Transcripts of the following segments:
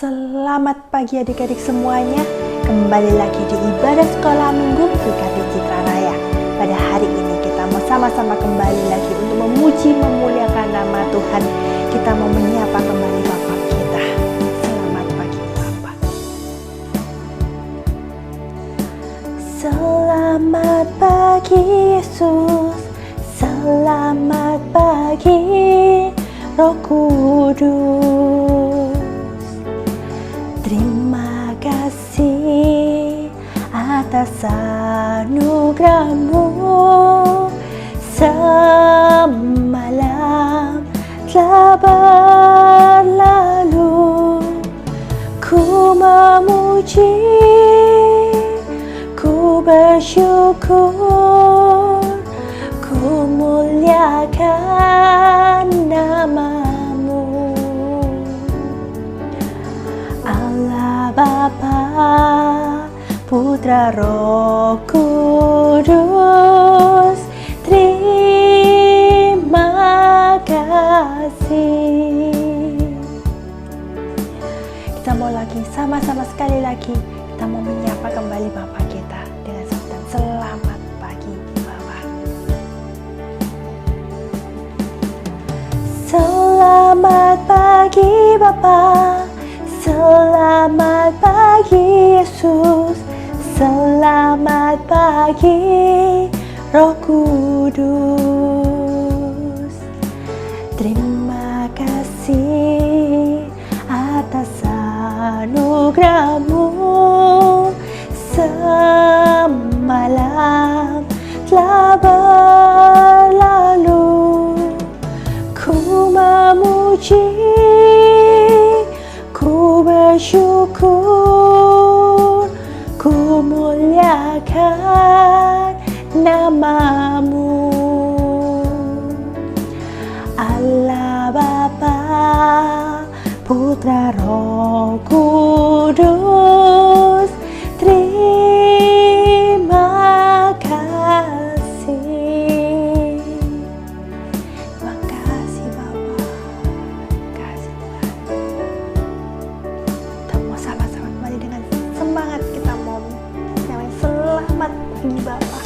Selamat pagi adik-adik semuanya. Kembali lagi di ibadah sekolah minggu GKT Citra Raya. Pada hari ini kita mau sama-sama kembali lagi untuk memuji memuliakan nama Tuhan. Kita mau menyapa kembali Bapa kita. Selamat pagi Bapa. Selamat pagi Yesus. Selamat pagi Roh Kudus. Terima kasih atas anugerah-Mu. Semalam telah berlalu, ku memuji, ku bersyukur, ku muliakan nama-Mu. Allah Bapa, Putra Roh Kudus, terima kasih. Kita mau lagi, sama-sama sekali lagi, kita mau menyapa kembali Bapa kita dengan sebutan selamat pagi Bapa. Selamat pagi Bapa. Selamat pagi Yesus, selamat pagi Roh Kudus. Terima kasih atas anugerah-Mu. Semalam telah berlalu, ku memuji, ku bersyukur, ku muliakan nama-Mu. Allah Bapa, Putra Roh Kudus, terima kasih. Terima kasih Bapa. Terima kasih Tuhan. Kita mau sama-sama kembali dengan semangat, kita mau nyanyi selamat pagi Bapa.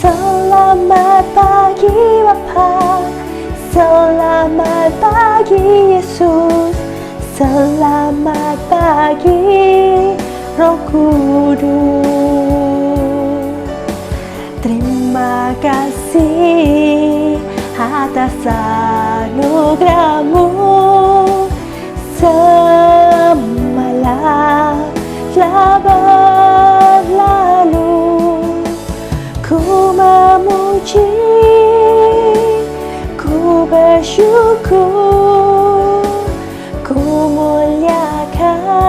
Selamat pagi Bapa. Selamat pagi Yesus. Selamat pagi Roh Kudus. Terima kasih atas anugerah-Mu. Semalam telah berlalu, ku memuji, ku bersyukur, ku muliakan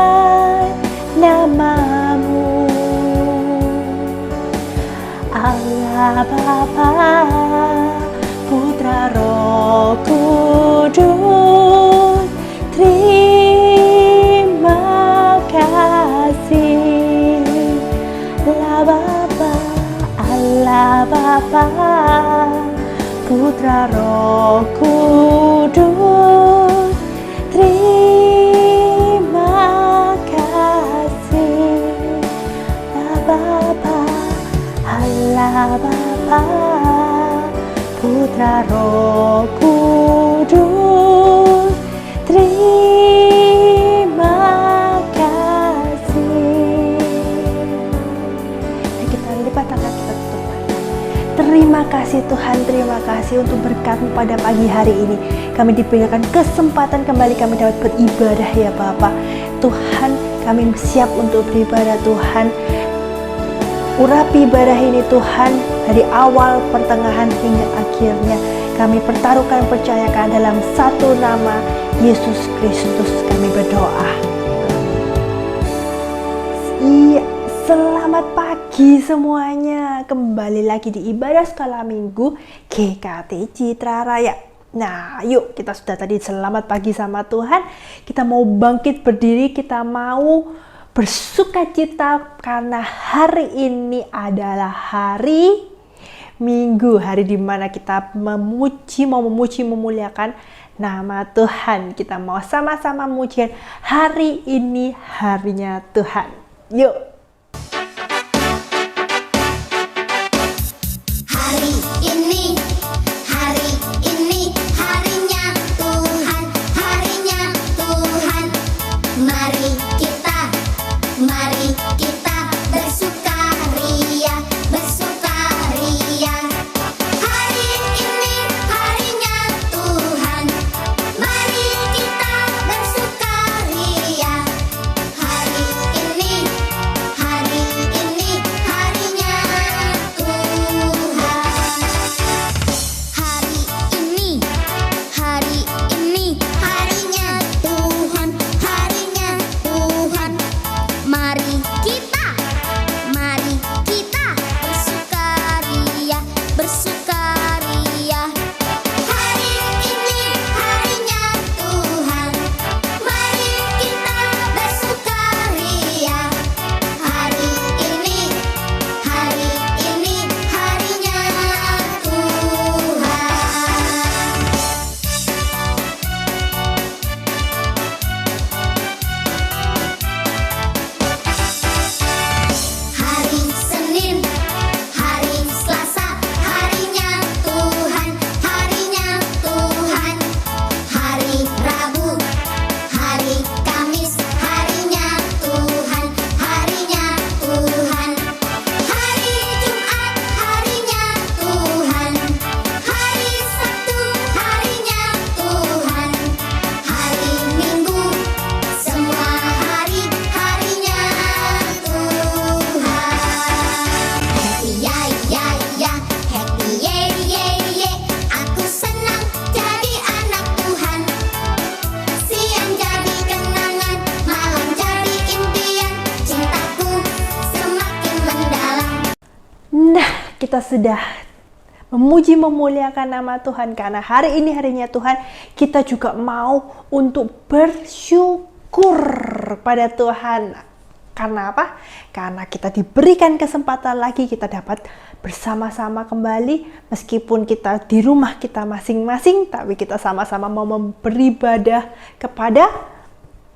nama-Mu. Allah Bapa, Putra Roh Kudus, terima kasih. Allah Bapa, Putra Roh Kudus, terima kasih. Allah Bapa, Putra Roh Kudus, terima kasih. Dan kita lipat tangan, kita tutup mata. Terima kasih Tuhan, terima kasih untuk berkat-Mu pada pagi hari ini. Kami diberikan kesempatan kembali kami dapat beribadah ya Bapa. Tuhan, kami siap untuk beribadah Tuhan. urapi ibadah ini Tuhan, dari awal, pertengahan hingga akhirnya. Kami pertaruhkan, percayakan dalam satu nama, Yesus Kristus kami berdoa. Iya, selamat pagi semuanya. Kembali lagi di ibadah sekolah minggu GKT Citra Raya. Nah, yuk kita sudah tadi selamat pagi sama Tuhan. Kita mau bangkit berdiri, kita mau bersukacita karena hari ini adalah hari Minggu, hari dimana kita mau memuji, memuliakan nama Tuhan. Kita mau sama-sama memuji hari ini harinya Tuhan. Yuk. Kita sudah memuji memuliakan nama Tuhan karena hari ini harinya Tuhan. Kita juga mau untuk bersyukur pada Tuhan. Karena apa? Karena kita diberikan kesempatan lagi, kita dapat bersama-sama kembali. Meskipun kita di rumah kita masing-masing, tapi kita sama-sama mau beribadah kepada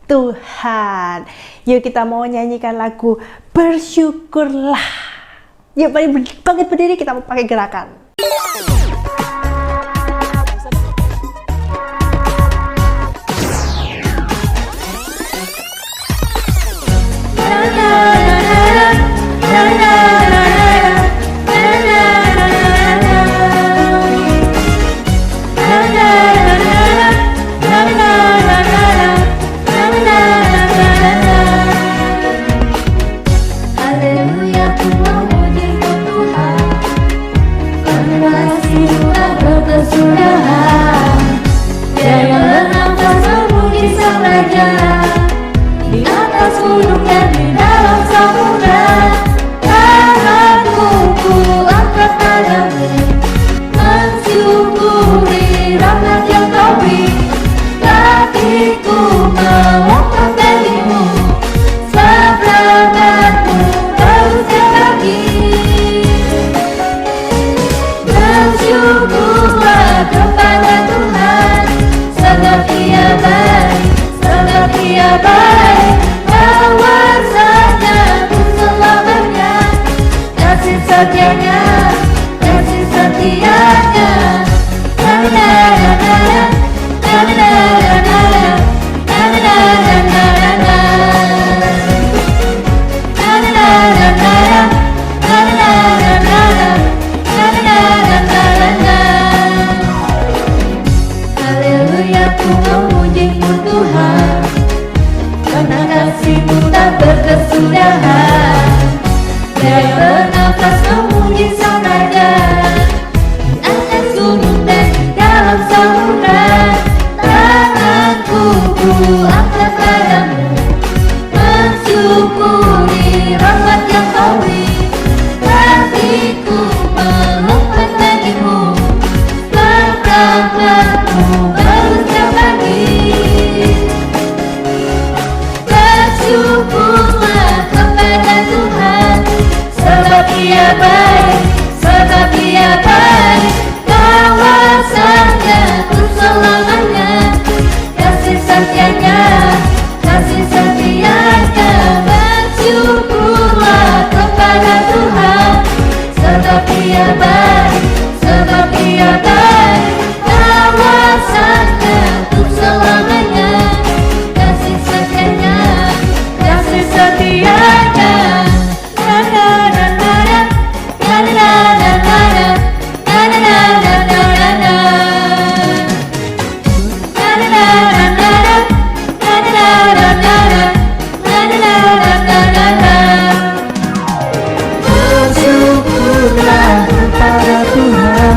Tuhan. Yuk kita mau nyanyikan lagu Bersyukurlah. Yuk, bangkit berdiri, kita mau pakai gerakan. Karena kasih-Mu tak berkesudahan, Dia yang baik, sebab Ia baik. Kawasannya untuk selamanya, kasih setianya, kasih setianya. Na na na na na, na na na na na, na na na na na na na. Na na na na na, na na na na na, na na na na na na. Bersyukurlah kepada Tuhan,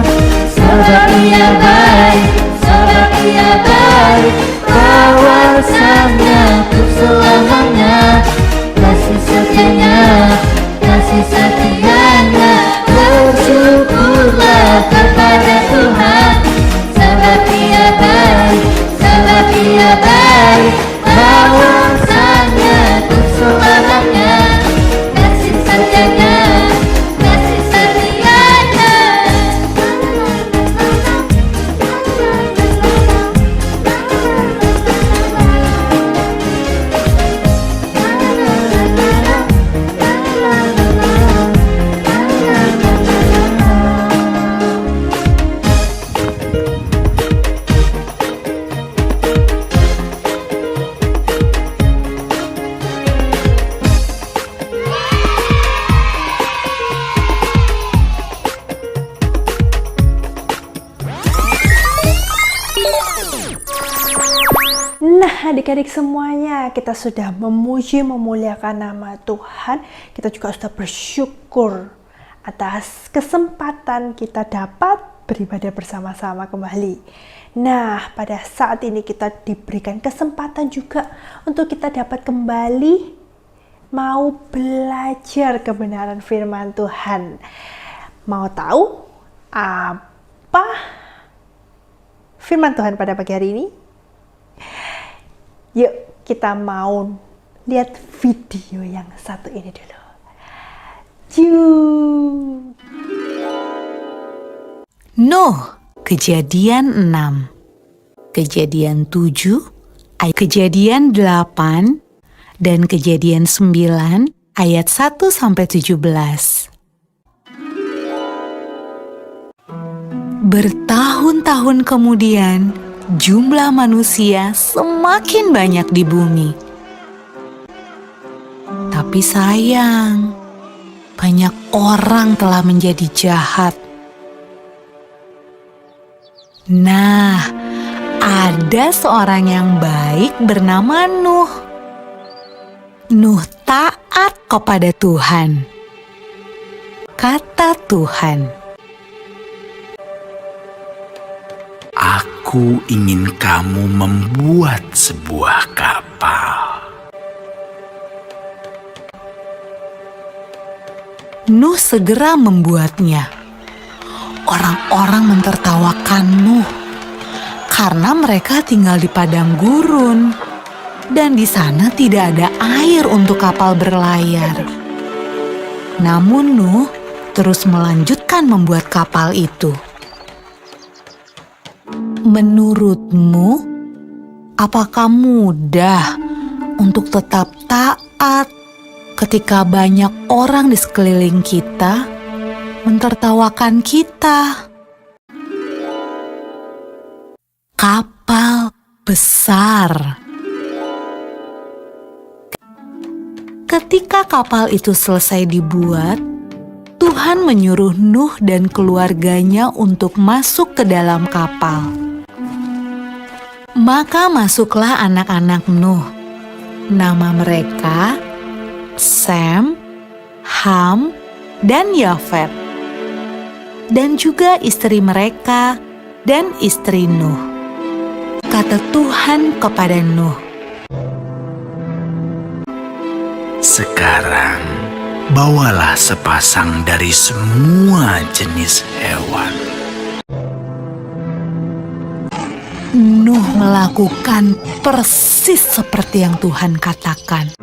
sebab Ia baik, sebab Ia baik. Kawasannya untuk selamanya, kasih setianya, kasih setianya. Bersyukurlah kepada Tuhan, sebab Ia baik, sebab Ia baik. Kawasannya untuk selamanya, kasih setianya, kasih setianya. Nah, adik-adik semuanya, kita sudah memuji, memuliakan nama Tuhan. Kita juga sudah bersyukur atas kesempatan kita dapat beribadah bersama-sama kembali. Nah, pada saat ini kita diberikan kesempatan juga untuk kita dapat kembali mau belajar kebenaran firman Tuhan. Mau tahu apa firman Tuhan pada pagi hari ini? Yuk kita mau lihat video yang satu ini dulu. Nuh, Kejadian 6, Kejadian 7, Kejadian 8, dan Kejadian 9 ayat 1-17. Bertahun-tahun kemudian, jumlah manusia semakin banyak di bumi. Tapi sayang, banyak orang telah menjadi jahat. Nah, ada seorang yang baik bernama Nuh. Nuh taat kepada Tuhan. Kata Tuhan, Aku ingin kamu membuat sebuah kapal. Nuh segera membuatnya. Orang-orang mentertawakan Nuh karena mereka tinggal di padang gurun dan di sana tidak ada air untuk kapal berlayar. Namun Nuh terus melanjutkan membuat kapal itu. Menurutmu, apakah mudah untuk tetap taat ketika banyak orang di sekeliling kita mentertawakan kita? Kapal besar. Ketika kapal itu selesai dibuat, Tuhan menyuruh Nuh dan keluarganya untuk masuk ke dalam kapal. Maka masuklah anak-anak Nuh. Nama mereka Sem, Ham, dan Yafet. Dan juga istri mereka dan istri Nuh. Kata Tuhan kepada Nuh, Sekarang, bawalah sepasang dari semua jenis hewan. Nuh melakukan persis seperti yang Tuhan katakan.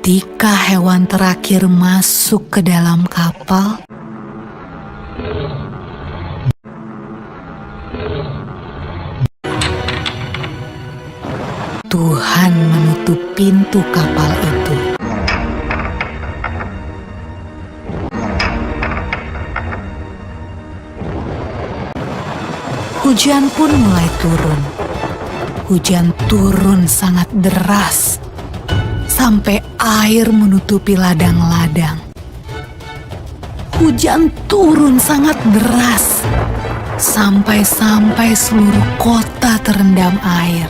Ketika hewan terakhir masuk ke dalam kapal, Tuhan menutup pintu kapal itu. Hujan pun mulai turun. Hujan turun sangat deras, sampai air menutupi ladang-ladang. Hujan turun sangat deras, sampai seluruh kota terendam air.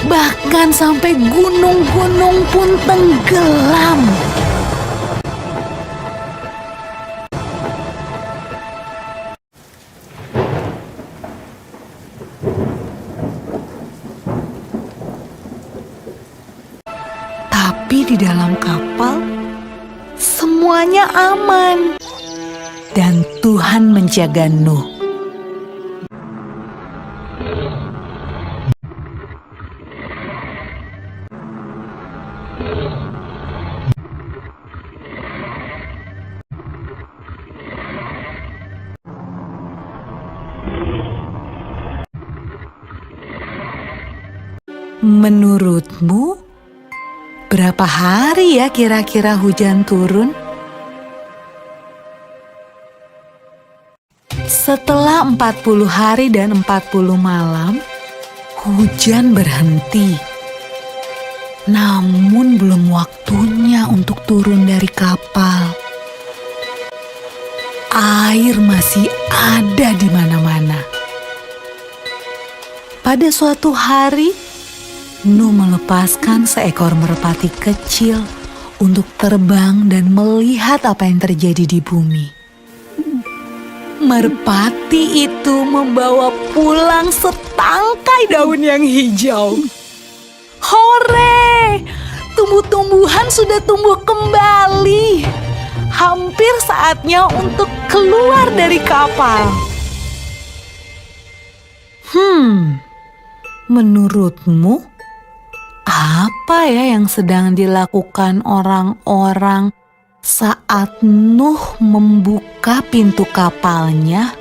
Bahkan sampai gunung-gunung pun tenggelam. Tapi di dalam kapal, semuanya aman. Dan Tuhan menjaga Nuh. Menurutmu, berapa hari ya kira-kira hujan turun? Setelah 40 hari dan 40 malam, hujan berhenti. Namun belum waktunya untuk turun dari kapal. Air masih ada di mana-mana. Pada suatu hari, Nuh melepaskan seekor merpati kecil untuk terbang dan melihat apa yang terjadi di bumi. Merpati itu membawa pulang setangkai daun yang hijau. Hore! Tumbuh-tumbuhan sudah tumbuh kembali. Hampir saatnya untuk keluar dari kapal. Menurutmu, apa ya yang sedang dilakukan orang-orang saat Nuh membuka pintu kapalnya?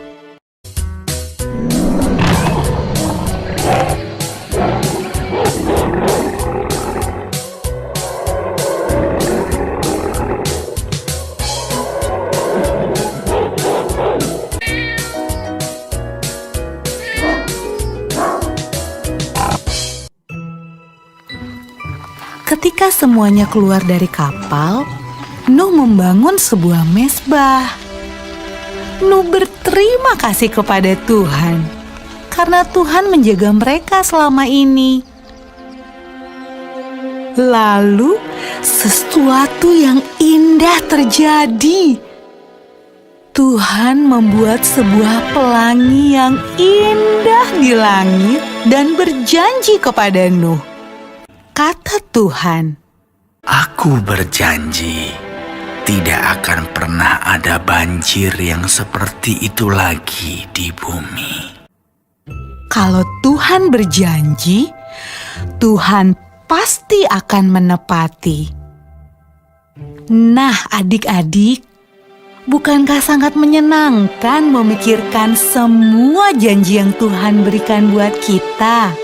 Ketika semuanya keluar dari kapal, Nuh membangun sebuah mezbah. Nuh berterima kasih kepada Tuhan karena Tuhan menjaga mereka selama ini. Lalu sesuatu yang indah terjadi. Tuhan membuat sebuah pelangi yang indah di langit dan berjanji kepada Nuh. Kata Tuhan, Aku berjanji, tidak akan pernah ada banjir yang seperti itu lagi di bumi. kalau Tuhan berjanji, Tuhan pasti akan menepati. Nah, adik-adik, bukankah sangat menyenangkan memikirkan semua janji yang Tuhan berikan buat kita?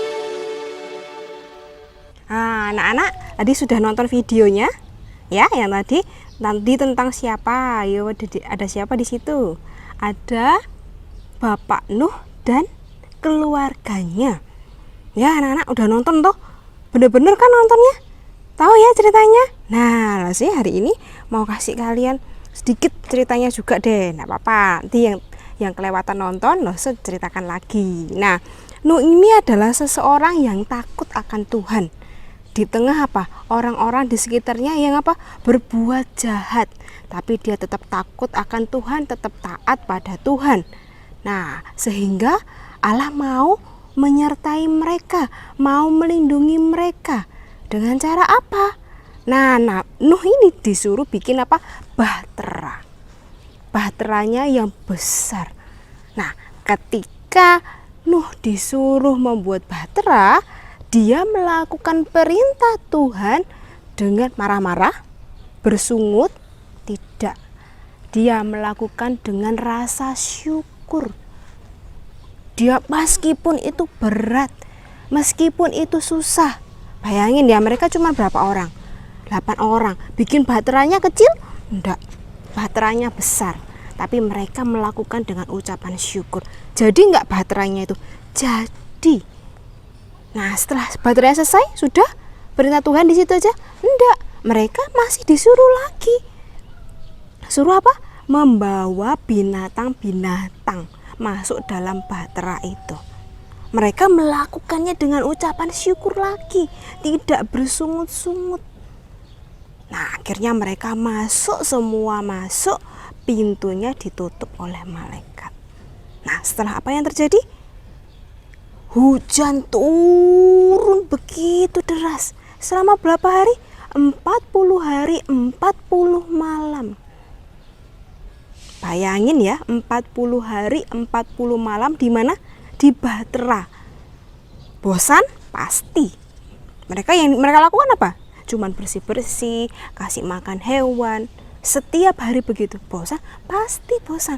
Anak-anak tadi sudah nonton videonya ya, yang tadi tentang siapa? Yo, ada siapa di situ? Ada Bapak Nuh dan keluarganya. Ya, anak-anak udah nonton tuh. Bener-bener kan nontonnya? Tahu ya ceritanya? Nah, sih hari ini mau kasih kalian sedikit ceritanya juga deh. Nggak apa-apa. Nanti yang kelewatan nonton, saya ceritakan lagi. Nah, Nuh ini adalah seseorang yang takut akan Tuhan. Di tengah orang-orang di sekitarnya yang berbuat jahat, tapi dia tetap takut akan Tuhan, tetap taat pada Tuhan. Nah, sehingga Allah mau menyertai mereka, mau melindungi mereka. Dengan cara apa? Nah, Nuh ini disuruh bikin bahtera. Bahteranya yang besar. Nah, ketika Nuh disuruh membuat bahtera, dia melakukan perintah Tuhan dengan marah-marah, bersungut? Tidak. Dia melakukan dengan rasa syukur. Dia meskipun itu berat, meskipun itu susah. Bayangin ya, mereka cuma berapa orang? 8 orang. Bikin baterainya kecil? Enggak. Baterainya besar. Tapi mereka melakukan dengan ucapan syukur. Jadi enggak baterainya itu? Jadi. Nah, setelah baterainya selesai, sudah perintah Tuhan di situ aja? Enggak. Mereka masih disuruh lagi. Suruh apa? Membawa binatang-binatang masuk dalam bahtera itu. Mereka melakukannya dengan ucapan syukur lagi, tidak bersungut-sungut. Nah, akhirnya mereka semua masuk, pintunya ditutup oleh malaikat. Nah, setelah apa yang terjadi? Hujan turun begitu deras. Selama berapa hari? 40 hari, 40 malam. Bayangin ya, 40 hari, 40 malam di mana? Di bahtera. Bosan? Pasti. Mereka lakukan apa? Cuman bersih-bersih, kasih makan hewan. Setiap hari begitu. Bosan? Pasti bosan.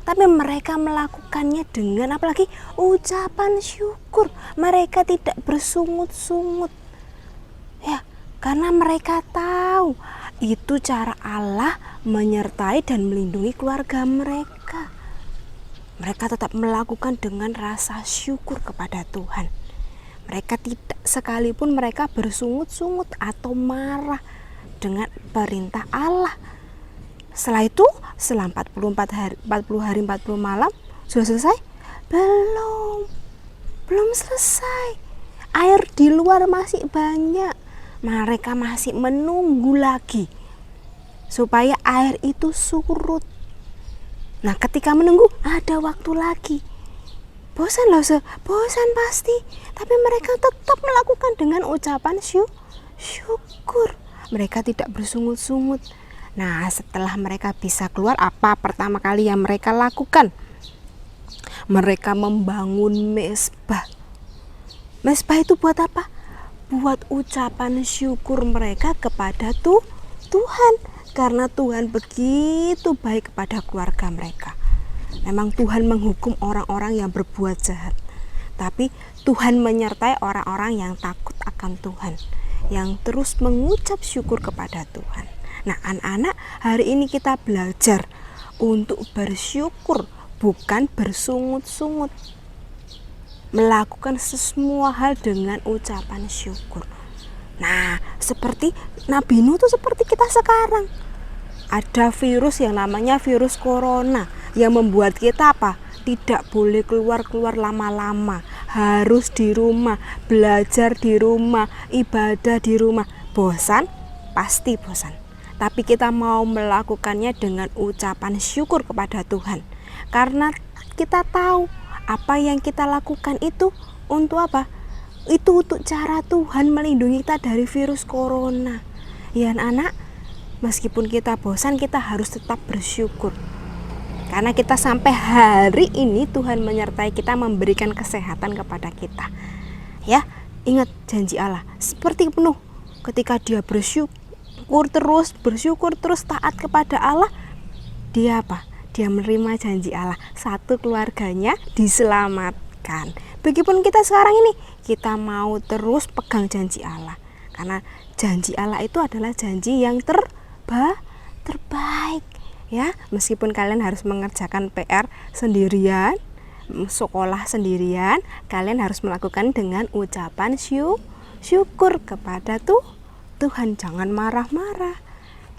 Tapi mereka melakukannya dengan apalagi? Ucapan syukur. Mereka tidak bersungut-sungut. Ya, karena mereka tahu itu cara Allah menyertai dan melindungi keluarga mereka. Mereka tetap melakukan dengan rasa syukur kepada Tuhan. Mereka tidak sekalipun mereka bersungut-sungut atau marah dengan perintah Allah. Setelah itu, setelah 40 hari 40 malam, sudah selesai? Belum selesai. Air di luar masih banyak. Mereka masih menunggu lagi supaya air itu surut. Nah, ketika menunggu ada waktu lagi. Bosan loh, bosan pasti. Tapi mereka tetap melakukan dengan ucapan syukur. Mereka tidak bersungut-sungut. Nah, setelah mereka bisa keluar, apa pertama kali yang mereka lakukan? Mereka membangun mezbah. Mezbah itu buat apa? Buat ucapan syukur mereka kepada Tuhan. Karena Tuhan begitu baik kepada keluarga mereka. Memang Tuhan menghukum orang-orang yang berbuat jahat. Tapi Tuhan menyertai orang-orang yang takut akan Tuhan. Yang terus mengucap syukur kepada Tuhan. Nah, anak-anak, hari ini kita belajar untuk bersyukur, bukan bersungut-sungut. Melakukan semua hal dengan ucapan syukur. Nah, seperti Nabi Nuh itu seperti kita sekarang. Ada virus yang namanya virus corona yang membuat kita apa? Tidak boleh keluar-keluar lama-lama. Harus di rumah, belajar di rumah, ibadah di rumah. Bosan? Pasti bosan. Tapi kita mau melakukannya dengan ucapan syukur kepada Tuhan. Karena kita tahu apa yang kita lakukan itu untuk apa? Itu untuk cara Tuhan melindungi kita dari virus corona. Ya anak, meskipun kita bosan, kita harus tetap bersyukur. Karena kita sampai hari ini Tuhan menyertai kita, memberikan kesehatan kepada kita. Ya, ingat janji Allah. Seperti Nuh, ketika dia bersyukur terus taat kepada Allah, dia apa? Dia menerima janji Allah. Satu keluarganya diselamatkan. Begitupun kita sekarang ini, kita mau terus pegang janji Allah. Karena janji Allah itu adalah janji yang terbaik. Ya, meskipun kalian harus mengerjakan PR sendirian, sekolah sendirian, kalian harus melakukan dengan ucapan syukur kepada Tuhan. Jangan marah-marah.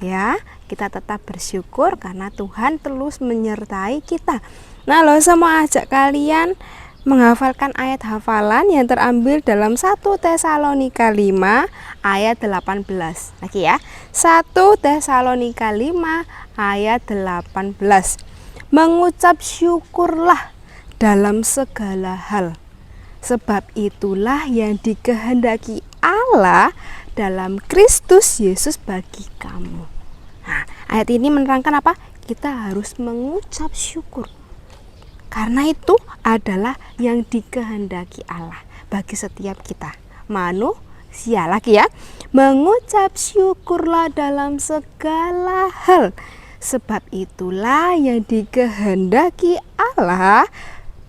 Ya, kita tetap bersyukur karena Tuhan terus menyertai kita. Nah, saya mau ajak kalian menghafalkan ayat hafalan yang terambil dalam 1 Tesalonika 5 ayat 18. Lagi ya. 1 Tesalonika 5 ayat 18. Mengucap syukurlah dalam segala hal. Sebab itulah yang dikehendaki Allah dalam Kristus Yesus bagi kamu. Nah, ayat ini menerangkan apa? Kita harus mengucap syukur. Karena itu adalah yang dikehendaki Allah bagi setiap kita. manusia. Lagi ya, mengucap syukurlah dalam segala hal, sebab itulah yang dikehendaki Allah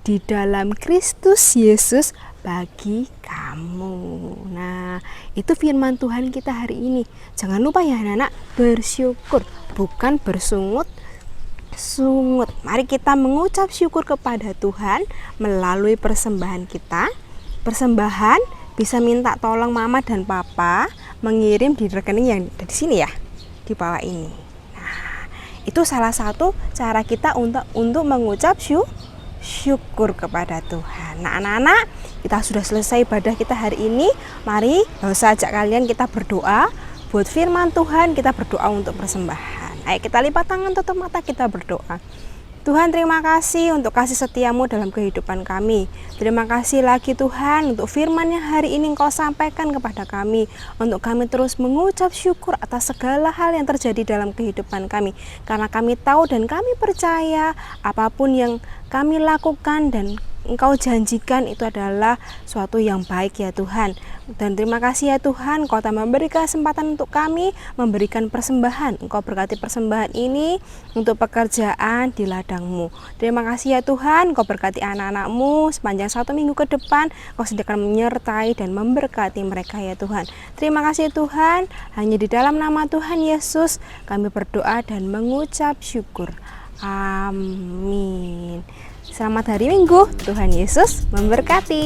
di dalam Kristus Yesus bagi kamu. Nah, itu firman Tuhan kita hari ini. Jangan lupa ya anak-anak, bersyukur, bukan bersungut-sungut. Mari kita mengucap syukur kepada Tuhan melalui persembahan kita. Persembahan bisa minta tolong mama dan papa mengirim di rekening yang ada di sini ya, di bawah ini. Nah, itu salah satu cara kita untuk mengucap syukur kepada Tuhan. Nah anak-anak, kita sudah selesai ibadah kita hari ini. Mari saya ajak kalian kita berdoa buat firman Tuhan, kita berdoa untuk persembahan. Ayo kita lipat tangan, tutup mata, kita berdoa. Tuhan, terima kasih untuk kasih setiamu dalam kehidupan kami. Terima kasih lagi Tuhan untuk firman yang hari ini Engkau sampaikan kepada kami, untuk kami terus mengucap syukur atas segala hal yang terjadi dalam kehidupan kami. Karena kami tahu dan kami percaya apapun yang kami lakukan dan Engkau janjikan itu adalah suatu yang baik ya Tuhan. Dan terima kasih ya Tuhan, Engkau telah memberi kesempatan untuk kami memberikan persembahan. Engkau berkati persembahan ini untuk pekerjaan di ladang-Mu. Terima kasih ya Tuhan, Engkau berkati anak-anak-Mu sepanjang 1 minggu ke depan. Engkau sediakan menyertai dan memberkati mereka ya Tuhan. Terima kasih Tuhan, hanya di dalam nama Tuhan Yesus kami berdoa dan mengucap syukur. Amin. Selamat hari Minggu, Tuhan Yesus memberkati.